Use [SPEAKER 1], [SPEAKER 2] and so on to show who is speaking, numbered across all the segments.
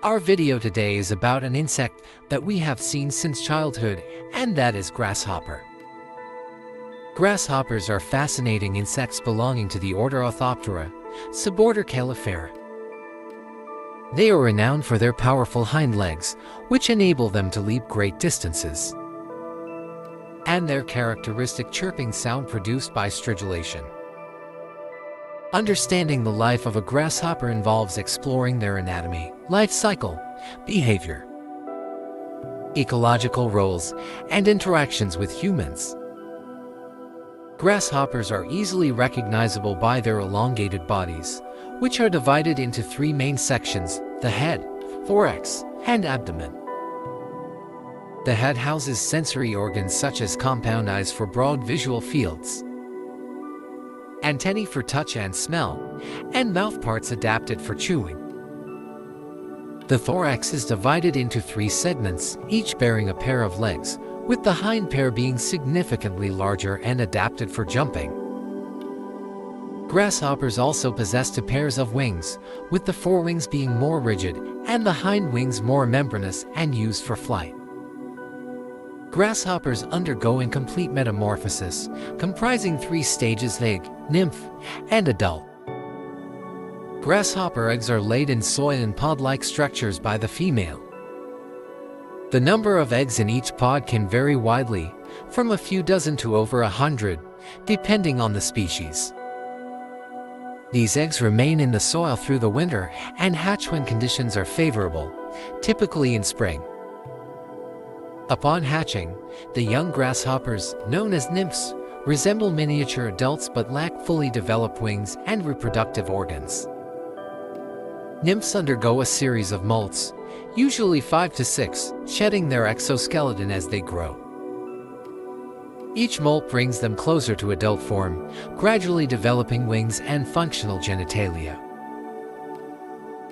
[SPEAKER 1] Our video today is about an insect that we have seen since childhood, and that is grasshopper. Grasshoppers are fascinating insects belonging to the order Orthoptera, suborder Caelifera. They are renowned for their powerful hind legs, which enable them to leap great distances, and their characteristic chirping sound produced by stridulation. Understanding the life of a grasshopper involves exploring their anatomy, life cycle, behavior, ecological roles, and interactions with humans. Grasshoppers are easily recognizable by their elongated bodies, which are divided into three main sections: the head, thorax, and abdomen. The head houses sensory organs such as compound eyes for broad visual fields, antennae for touch and smell, and mouthparts adapted for chewing. The thorax is divided into three segments, each bearing a pair of legs, with the hind pair being significantly larger and adapted for jumping. Grasshoppers also possess two pairs of wings, with the forewings being more rigid and the hind wings more membranous and used for flight. Grasshoppers undergo incomplete metamorphosis, comprising three stages: egg, nymph, and adult. Grasshopper eggs are laid in soil and pod-like structures by the female. The number of eggs in each pod can vary widely, from a few dozen to over 100, depending on the species. These eggs remain in the soil through the winter and hatch when conditions are favorable, typically in spring. Upon hatching, the young grasshoppers, known as nymphs, resemble miniature adults but lack fully developed wings and reproductive organs. Nymphs undergo a series of molts, usually 5 to 6, shedding their exoskeleton as they grow. Each molt brings them closer to adult form, gradually developing wings and functional genitalia.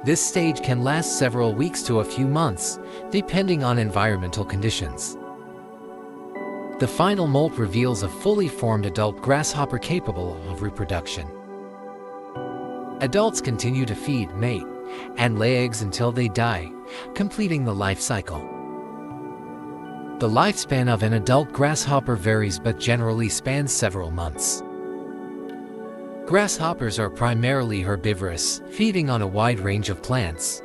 [SPEAKER 1] This stage can last several weeks to a few months, depending on environmental conditions. The final molt reveals a fully formed adult grasshopper capable of reproduction. Adults continue to feed, mate, and lay eggs until they die, completing the life cycle. The lifespan of an adult grasshopper varies but generally spans several months. Grasshoppers are primarily herbivorous, feeding on a wide range of plants.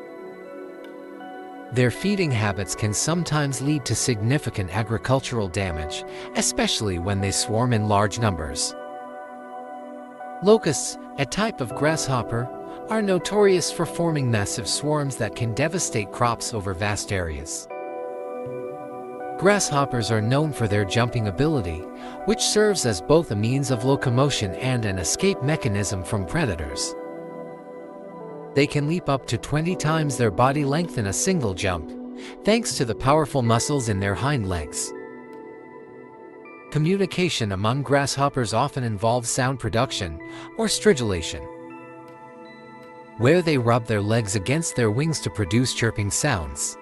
[SPEAKER 1] Their feeding habits can sometimes lead to significant agricultural damage, especially when they swarm in large numbers. Locusts, a type of grasshopper, are notorious for forming massive swarms that can devastate crops over vast areas. Grasshoppers are known for their jumping ability, which serves as both a means of locomotion and an escape mechanism from predators. They can leap up to 20 times their body length in a single jump, thanks to the powerful muscles in their hind legs. Communication among grasshoppers often involves sound production, or stridulation, where they rub their legs against their wings to produce chirping sounds.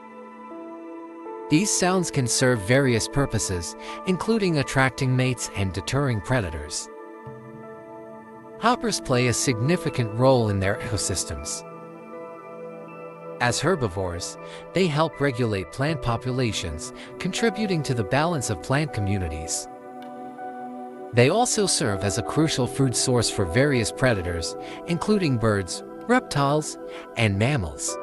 [SPEAKER 1] These sounds can serve various purposes, including attracting mates and deterring predators. Hoppers play a significant role in their ecosystems. As herbivores, they help regulate plant populations, contributing to the balance of plant communities. They also serve as a crucial food source for various predators, including birds, reptiles, and mammals.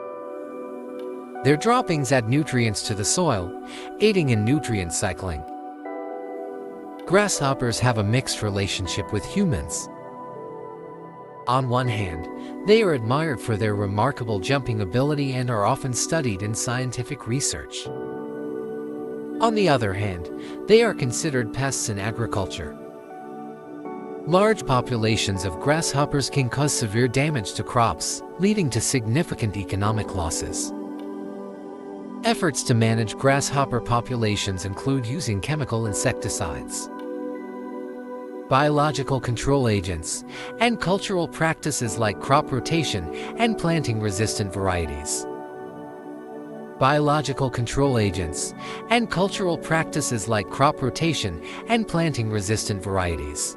[SPEAKER 1] Their droppings add nutrients to the soil, aiding in nutrient cycling. Grasshoppers have a mixed relationship with humans. On one hand, they are admired for their remarkable jumping ability and are often studied in scientific research. On the other hand, they are considered pests in agriculture. Large populations of grasshoppers can cause severe damage to crops, leading to significant economic losses. Efforts to manage grasshopper populations include using chemical insecticides, biological control agents, and cultural practices like crop rotation and planting resistant varieties. Biological control agents and cultural practices like crop rotation and planting resistant varieties.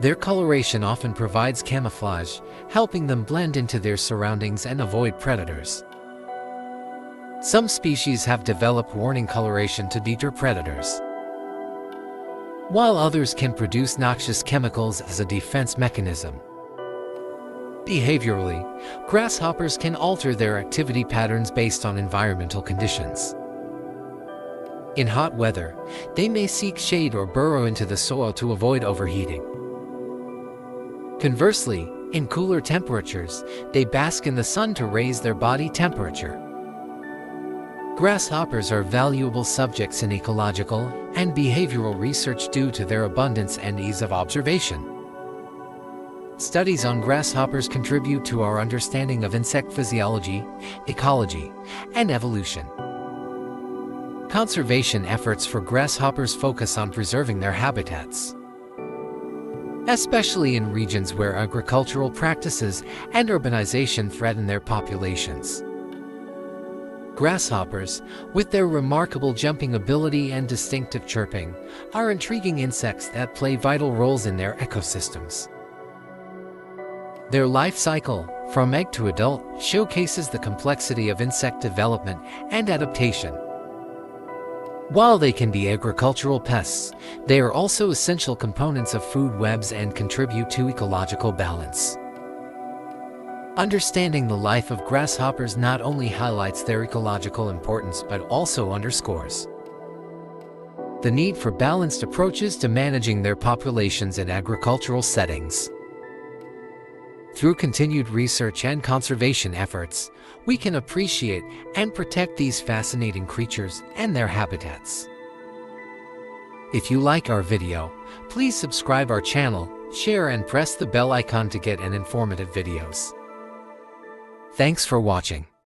[SPEAKER 1] Their coloration often provides camouflage, helping them blend into their surroundings and avoid predators. Some species have developed warning coloration to deter predators, while others can produce noxious chemicals as a defense mechanism. Behaviorally, grasshoppers can alter their activity patterns based on environmental conditions. In hot weather, they may seek shade or burrow into the soil to avoid overheating. Conversely, in cooler temperatures, they bask in the sun to raise their body temperature. Grasshoppers are valuable subjects in ecological and behavioral research due to their abundance and ease of observation. Studies on grasshoppers contribute to our understanding of insect physiology, ecology, and evolution. Conservation efforts for grasshoppers focus on preserving their habitats, especially in regions where agricultural practices and urbanization threaten their populations. Grasshoppers, with their remarkable jumping ability and distinctive chirping, are intriguing insects that play vital roles in their ecosystems. Their life cycle, from egg to adult, showcases the complexity of insect development and adaptation. While they can be agricultural pests, they are also essential components of food webs and contribute to ecological balance. Understanding the life of grasshoppers not only highlights their ecological importance but also underscores the need for balanced approaches to managing their populations in agricultural settings. Through continued research and conservation efforts, we can appreciate and protect these fascinating creatures and their habitats. If you like our video, please subscribe our channel, share and press the bell icon to get informative videos. Thanks for watching.